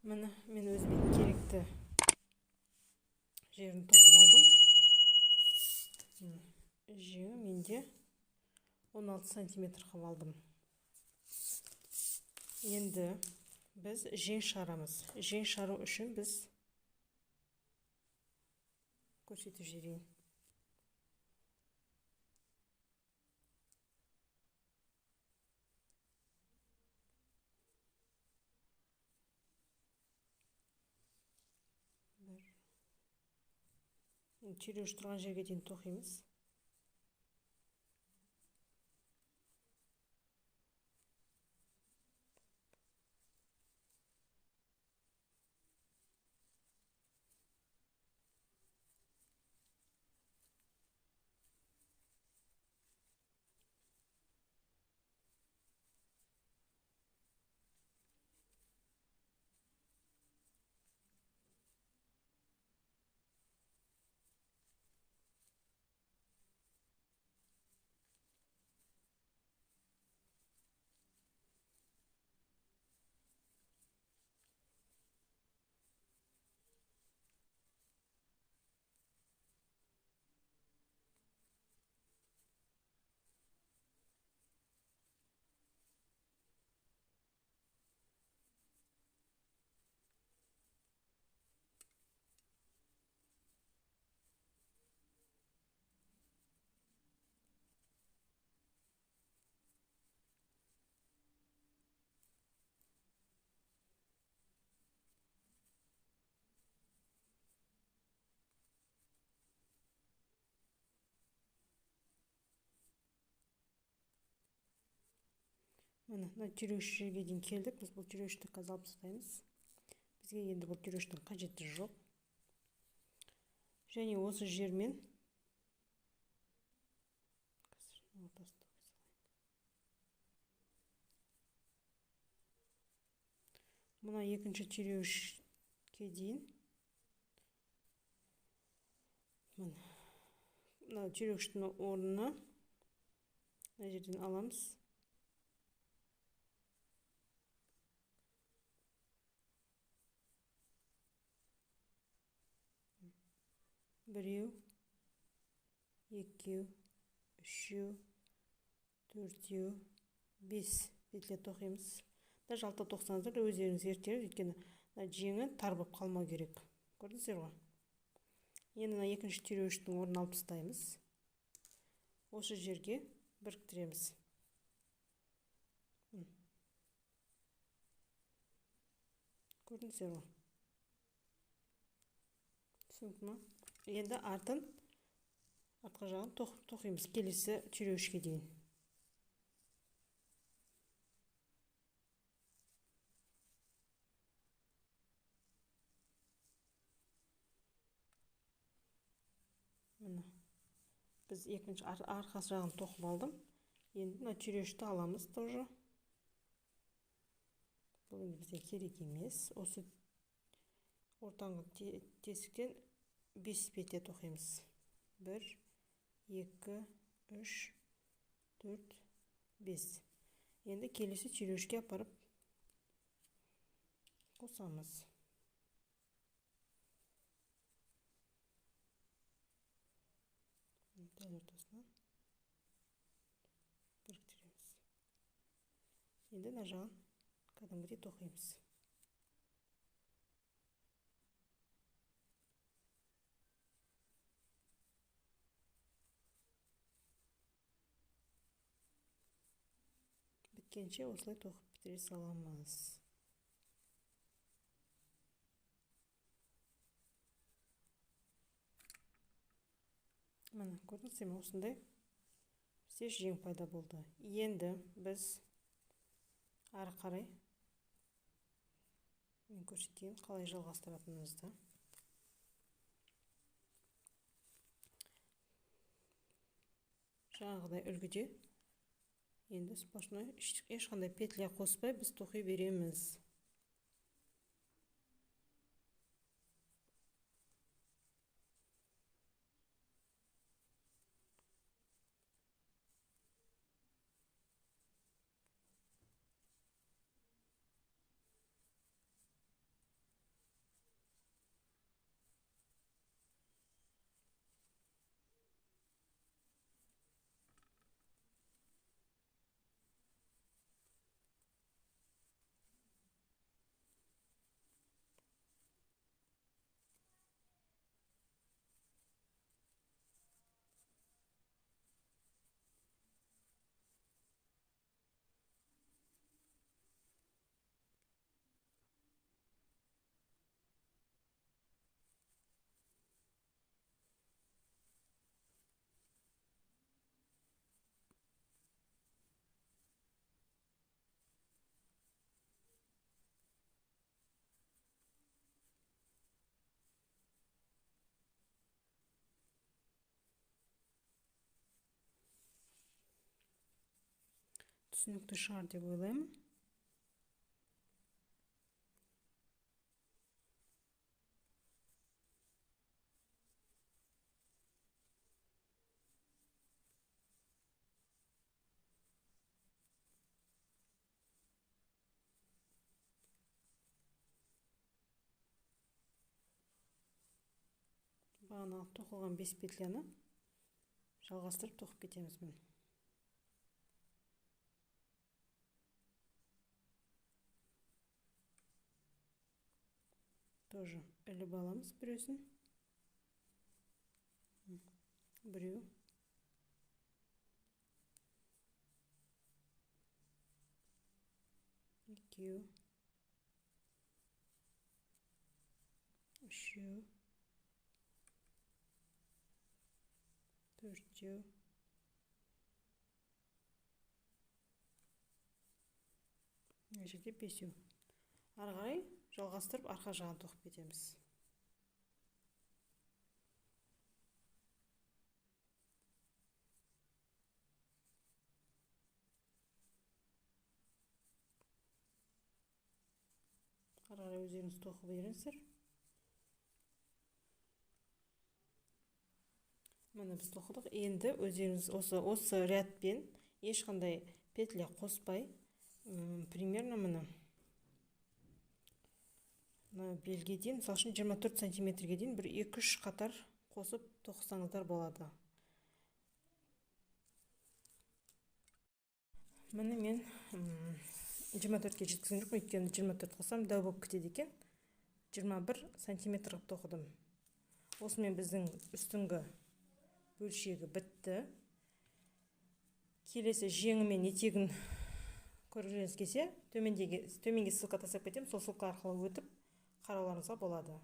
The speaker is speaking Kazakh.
Міне мен өзіме керекті жерін тоқып алдым. Жеңі менде 16 сантиметр қылып алдым. Енді біз жең шығарамыз. Жең шығару үшін біз көрсетіп жіберейін. Түйреуіш тұрған жерге дейін тоқимыз. Мына түйреуіш жерге дейін келдік. Біз бұл түйреуішті қазір алып тастаймыз. Бізге енді бұл түйреуіштің қажеті жоқ. Және осы жермен мына екінші түйреуішке дейін мына түйреуіштің орнына мына жерден аламыз. Біреу, екеу, үшеу, төртеу, 5 петля тоқимыз. Даже 6 тоқсаңыздар өздеріңіз ертерек, өйткені жеңі тар болып қалмау керек. Көрдіңіздер ғой? Енді мына екінші түйреуіштің орнын алып тастаймыз. Осы жерге біріктіреміз. Көрдіңіздер ғой? Түсінікті ме? Енді артқа жағын тоқимыз келесі түйреуішке дейін. Міне біз екінші арқа жағын тоқып алдым. Енді мына түйреуішті аламыз тоже. Бұл енді бізге керек емес. Осы ортаңғы тесіктен 5 петля тоқимыз. 1, 2, 3, 4, 5. Енді келесі түйреуішке апарып қосамыз. Дәл ортасынан біріктіреміз. Енді мына жағын кәдімгідей тоқимыз. Біткенше осылай тоқып бітіре саламыз. Міне көрдіңіздер ме, осындай бізде жең пайда болды. Енді біз ары қарай мен көрсетейін қалай жалғастыратынымызды. Жаңағыдай үлгіде енді сплошной ешқандай петля қоспай біз тоқи береміз. түсінікті шығар деп ойлаймын. Бағанағы тоқылған 5 петляны жалғастырып тоқып кетеміз. Міне. Тоже іліп аламыз біреусін. Біреу. Екеу. Үшеу. Төртеу. Мына жерде бесеу. Ары қарай жалғастырып арқа жағын тоқып кетеміз. Ары қарай өздеріңіз тоқып беріңіздер. Міне біз тоқыдық. Енді өздеріңіз осы рядпен ешқандай петля қоспай, примерно міне белге дейін, мысалы үшін 24 сантиметрге дейін бір 2-3 қатар қосып тоқысаңыздар болады. Міне мен 24-ке жеткізген жоқпын, өйткені 24 қосам дәу болып кетеді екен. 21 сантиметр қылып тоқыдым. Осымен біздің үстіңгі бөлшегі бітті. Келесі жеңі мен етегін көргіңіз келсе, төменге ссылка тастап кетемін, сол ссылка арқылы өтіп қарауларыңызға болады.